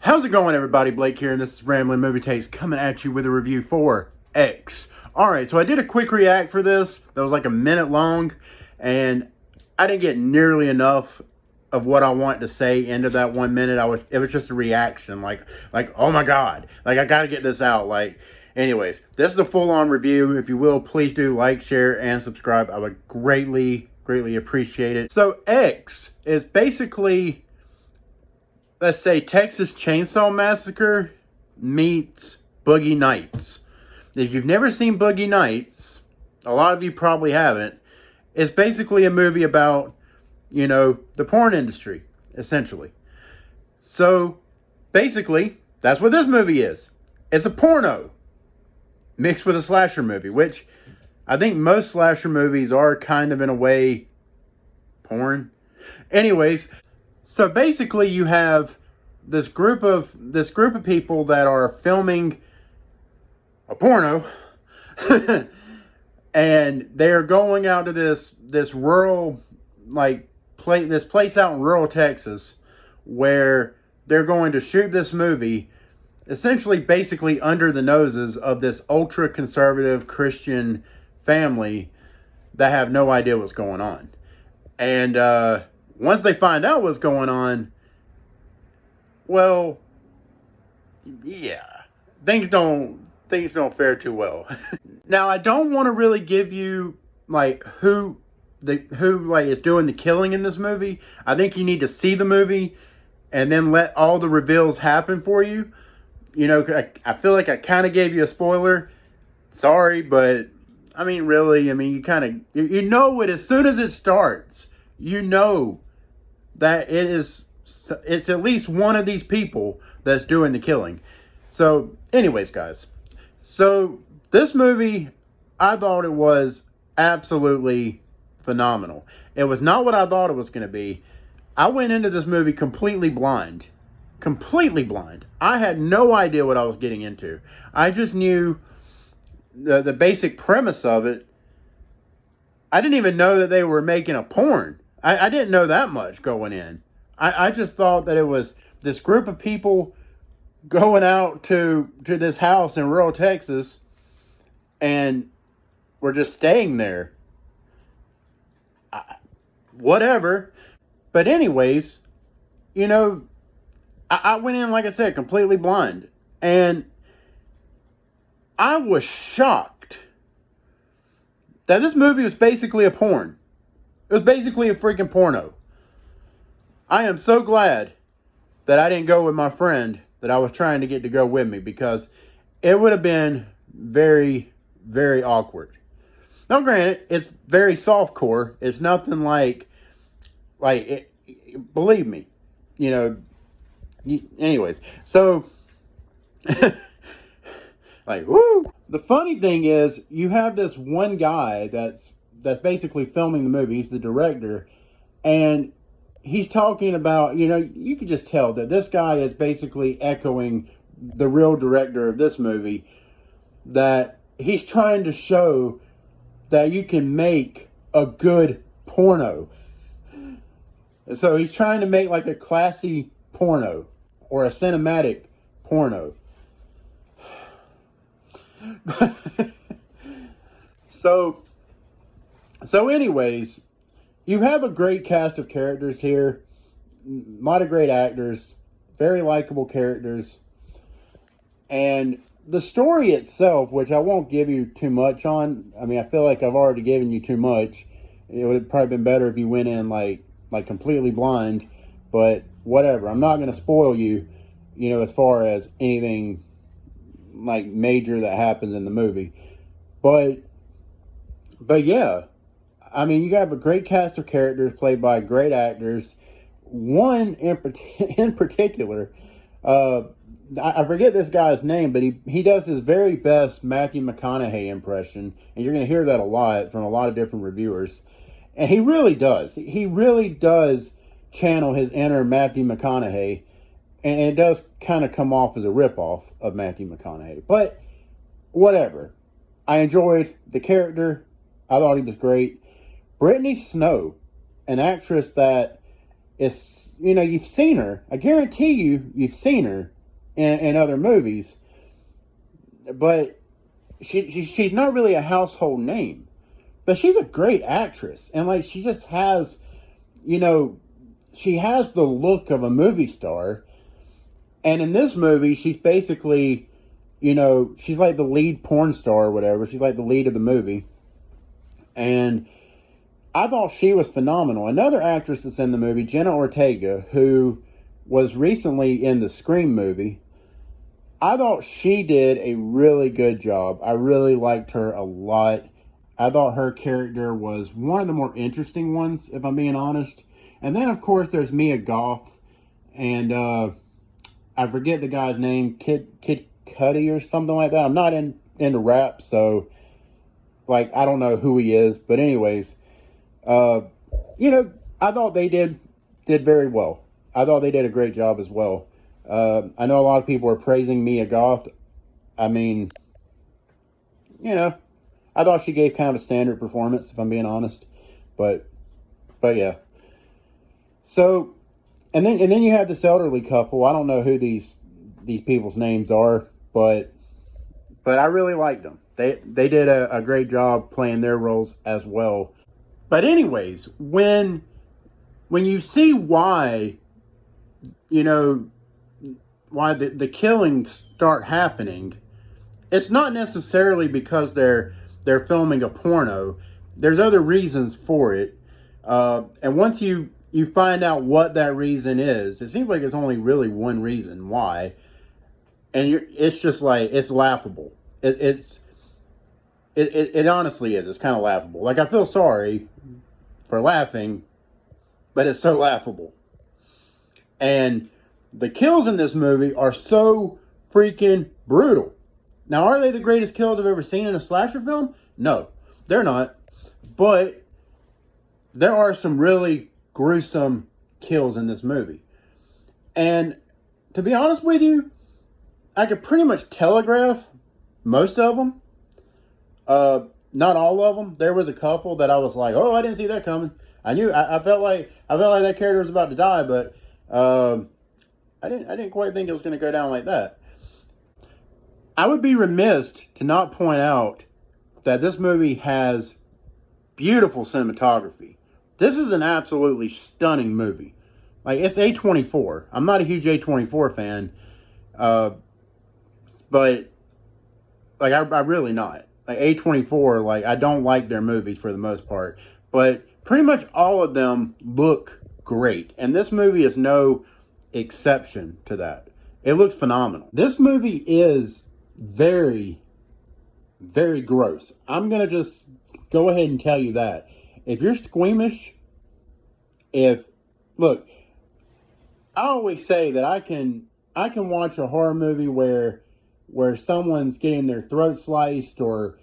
How's it going, everybody? Blake here, and this is Rambling Movie Taste coming at you with a review for X. Alright, so I did a quick react for this that was like a minute long, and I didn't get nearly enough of what I want to say into that 1 minute. It was just a reaction, like oh my god, like I gotta get this out. Anyways, this is a full-on review. If you will, please do like, share, and subscribe. I would greatly appreciate it. So X is basically, let's say, Texas Chainsaw Massacre meets Boogie Nights. If you've never seen Boogie Nights, a lot of you probably haven't. It's basically a movie about, you know, the porn industry, essentially. So, basically, that's what this movie is. It's a porno mixed with a slasher movie, which I think most slasher movies are kind of, in a way, porn. Anyways, so basically you have this group of people that are filming a porno and they're going out to this rural, this place out in rural Texas where they're going to shoot this movie, essentially basically under the noses of this ultra conservative Christian family that have no idea what's going on. And once they find out what's going on, well, yeah, things don't fare too well. Now, I don't want to really give you who is doing the killing in this movie. I think you need to see the movie and then let all the reveals happen for you. You know, I feel like I kind of gave you a spoiler. Sorry, but I mean, really, you know it as soon as it starts. You know that it's at least one of these people that's doing the killing. So, anyways, guys. So, this movie, I thought it was absolutely phenomenal. It was not what I thought it was going to be. I went into this movie completely blind. Completely blind. I had no idea what I was getting into. I just knew the basic premise of it. I didn't even know that they were making a porn. I didn't know that much going in. I just thought that it was this group of people going out to this house in rural Texas, and we're just staying there. Whatever. But anyways, you know, I went in, like I said, completely blind. And I was shocked that this movie was basically a porn. It was basically a freaking porno. I am so glad that I didn't go with my friend that I was trying to get to go with me, because it would have been very, very awkward. Now, granted, it's very softcore. It's nothing believe me, you know. Anyways, so woo. The funny thing is, you have this one guy that's basically filming the movie. He's the director, and he's talking about, you know, you can just tell that this guy is basically echoing the real director of this movie, that he's trying to show that you can make a good porno. So he's trying to make like a classy porno or a cinematic porno. So anyways, you have a great cast of characters here. A lot of great actors. Very likable characters. And the story itself, which I won't give you too much on. I mean, I feel like I've already given you too much. It would have probably been better if you went in like completely blind. But whatever. I'm not going to spoil you, you know, as far as anything like major that happens in the movie. But yeah. I mean, you have a great cast of characters played by great actors. One in particular, I forget this guy's name, but he does his very best Matthew McConaughey impression, and you're going to hear that a lot from a lot of different reviewers. And he really does. He really does channel his inner Matthew McConaughey, and it does kind of come off as a ripoff of Matthew McConaughey. But whatever. I enjoyed the character. I thought he was great. Brittany Snow, an actress that it's, you know, you've seen her. I guarantee you've seen her in other movies, but she's not really a household name. But she's a great actress, and like she just has, you know, she has the look of a movie star. And in this movie, she's basically, you know, she's like the lead porn star or whatever. She's like the lead of the movie. And I thought she was phenomenal. Another actress that's in the movie, Jenna Ortega, who was recently in the Scream movie, I thought she did a really good job. I really liked her a lot. I thought her character was one of the more interesting ones, if I'm being honest. And then, of course, there's Mia Goth, and I forget the guy's name, Kid Cudi or something like that. I'm not into rap, so like I don't know who he is. But anyways, uh, you know, I thought they did very well. I thought they did a great job as well. I know a lot of people are praising Mia Goth. I mean, you know, I thought she gave kind of a standard performance, if I'm being honest. But yeah. So and then you have this elderly couple. I don't know who these people's names are, but I really liked them. They did a great job playing their roles as well. But anyways, when you see why, you know, why the killings start happening, it's not necessarily because they're filming a porno. There's other reasons for it, and once you find out what that reason is, it seems like it's only really one reason why, and it's just like it's laughable. It honestly is. It's kind of laughable. Like I feel sorry for laughing, but it's so laughable. And the kills in this movie are so freaking brutal. Now, are they the greatest kills I've ever seen in a slasher film? No, they're not. But there are some really gruesome kills in this movie. And to be honest with you, I could pretty much telegraph most of them. Not all of them. There was a couple that I was like, "Oh, I didn't see that coming." I felt like that character was about to die, but I didn't quite think it was going to go down like that. I would be remiss to not point out that this movie has beautiful cinematography. This is an absolutely stunning movie. Like it's A24. I'm not a huge A24 fan, uh, but like I really not. Like A24, like I don't like their movies for the most part, but pretty much all of them look great, and this movie is no exception to that. It looks phenomenal. This movie is very, very gross. I'm gonna just go ahead and tell you that. If you're squeamish, if look, I always say that I can watch a horror movie where someone's getting their throat sliced or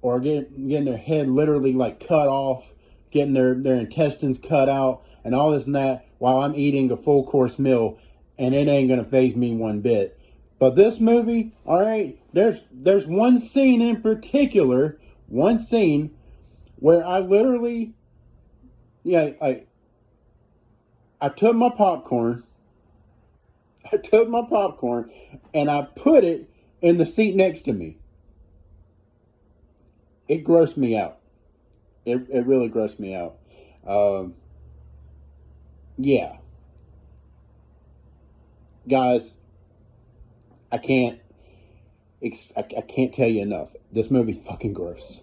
getting their head literally like cut off, getting their intestines cut out, and all this and that while I'm eating a full course meal, and it ain't gonna faze me one bit. But this movie, all right, there's one scene in particular, one scene where I literally, yeah, I took my popcorn, I took my popcorn, and I put it in the seat next to me. It grossed me out. It really grossed me out. Um, yeah, guys, I can't I can't tell you enough. This movie's fucking gross.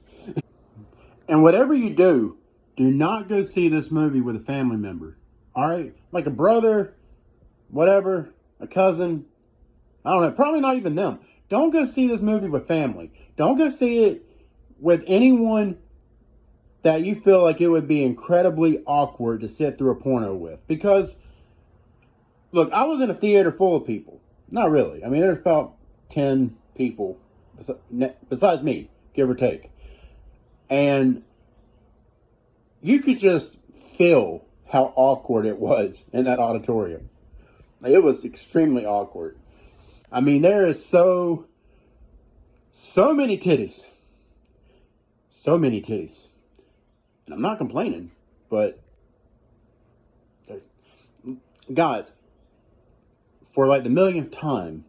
And whatever you do not go see this movie with a family member. All right, like a brother, whatever, a cousin. I don't know. Probably not even them. Don't go see this movie with family. Don't go see it with anyone that you feel like it would be incredibly awkward to sit through a porno with. Because, look, I was in a theater full of people. Not really. I mean, there's about 10 people besides me, give or take. And you could just feel how awkward it was in that auditorium. Like, it was extremely awkward. I mean, there is so many titties. So many titties. And I'm not complaining, but Guys, for like the millionth time,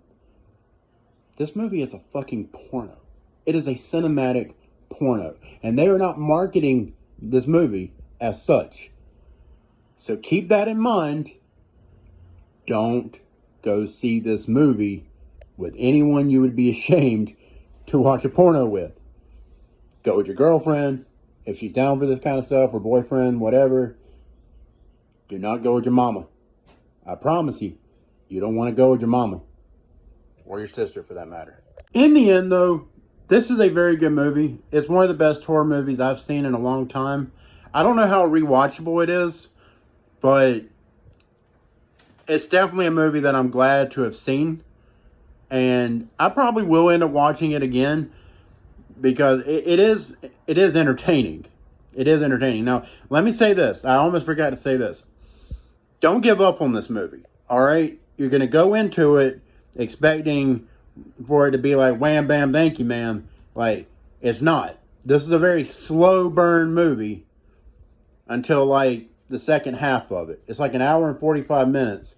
this movie is a fucking porno. It is a cinematic porno. And they are not marketing this movie as such. So keep that in mind. Don't go see this movie with anyone you would be ashamed to watch a porno with. Go with your girlfriend, if she's down for this kind of stuff, or boyfriend, whatever. Do not go with your mama. I promise you, you don't want to go with your mama. Or your sister, for that matter. In the end, though, this is a very good movie. It's one of the best horror movies I've seen in a long time. I don't know how rewatchable it is, but it's definitely a movie that I'm glad to have seen. And I probably will end up watching it again, because it is entertaining. It is entertaining. Now, let me say this. I almost forgot to say this. Don't give up on this movie, all right? You're going to go into it expecting for it to be like, wham, bam, thank you, ma'am. Like, it's not. This is a very slow burn movie until, like, the second half of it. It's like an hour and 45 minutes.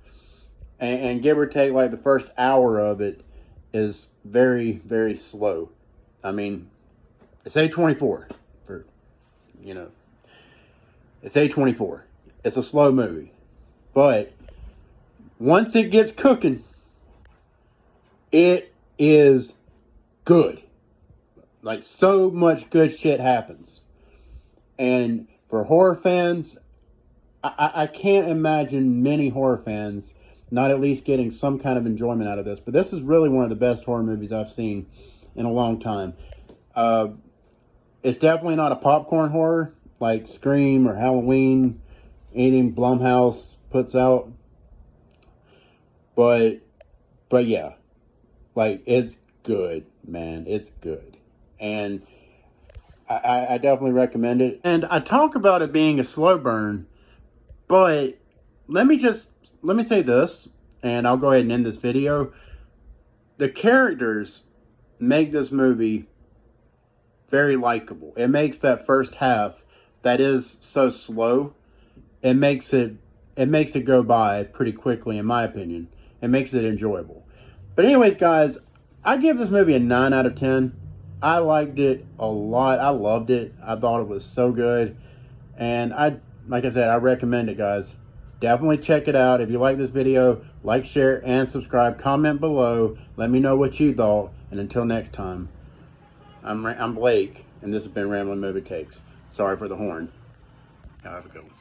And give or take, like, the first hour of it is very, very slow. I mean, it's A24. It's A24. It's a slow movie. But once it gets cooking, it is good. Like, so much good shit happens. And for horror fans, I can't imagine many horror fans not at least getting some kind of enjoyment out of this. But this is really one of the best horror movies I've seen in a long time. It's definitely not a popcorn horror like Scream or Halloween, anything Blumhouse puts out. But yeah, like, it's good, man. It's good. And I definitely recommend it. And I talk about it being a slow burn, but let me say this, and I'll go ahead and end this video. The characters make this movie very likable. It makes that first half that is so slow, it makes it go by pretty quickly, in my opinion. It makes it enjoyable. But anyways, guys, I give this movie a 9 out of 10. I liked it a lot. I loved it. I thought it was so good. And like I said, I recommend it, guys. Definitely check it out. If you like this video, like, share, and subscribe. Comment below. Let me know what you thought. And until next time, I'm Blake, and this has been Ramblin' Movie Takes. Sorry for the horn. Have a good one.